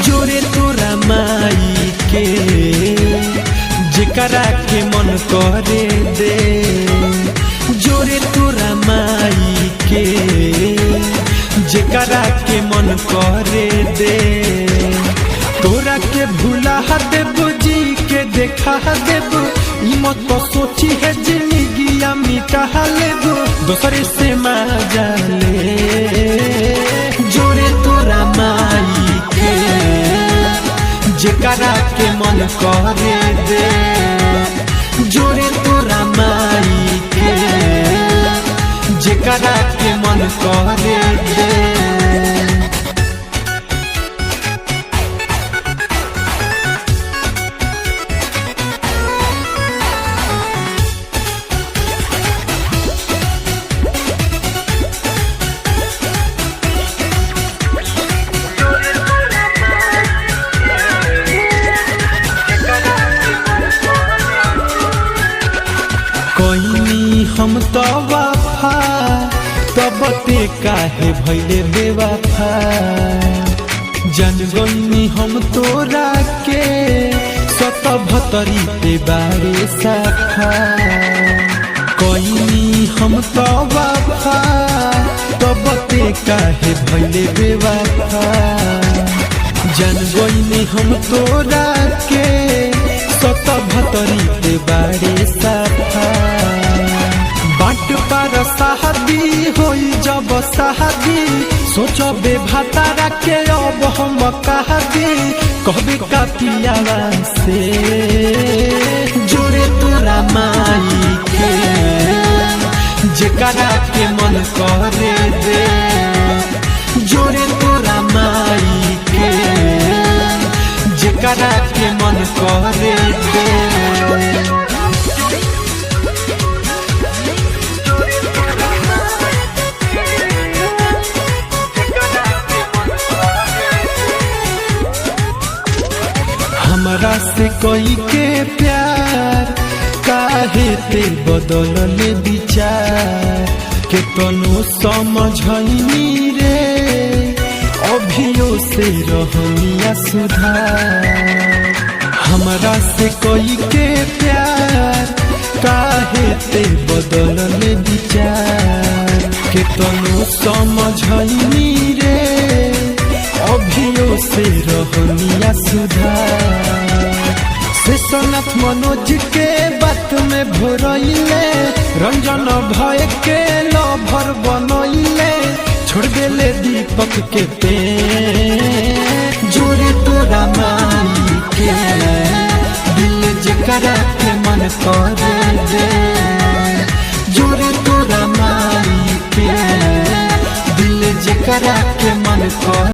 जोरे तोरा माई के जेकरा के मन करे दे, जोरे तोरा माई के जेकरा के मन करे दे। तोरा के भूला देबो जी के देखा देबो, ई मत तो सोची है जिंदगिया मिटा लेबो, दोसरे से मजा ले। जोरे तोरा माई के जेकरा के मन करे दे, जोरे तोरा माई के जेकरा के मन करे दे। कोई हम तो वफा तब ते काहे भइले बेवफा, जनगनी हम तोरा के 77 ते बारे साखा। कोई हम तो वफा तब ते काहे भइले बेवफा, जनगनी हम तोरा के 77 ते बारे साखा। बाट पर शादी होई जब शादी, सोचबे भातारा के अब हम कहबे, कहबे का पियावा से। जोरे तोरा माई के जेकरा के मन करे दे, जोरे तोरा माई के जेकरा के मन करे दे। हमरा से कोई के प्यार काहे ते बदलले विचार, के तनु समझनी रे अभियो से रहनिया सुधार। हमरा से कोई के प्यार काहे ते बदलले विचार, के तनु समझनी रे अभियो से रहनिया सुधार। शेषनाथ मनोज के बात में भोरइले, रंजन भय के लभर बनइले, छोड़ देले दीपक के पे। जोरे तोरा माई के दिल जेकरा के मन करे दे, जोरे तोरा माई के दिल जेकरा के मन करे।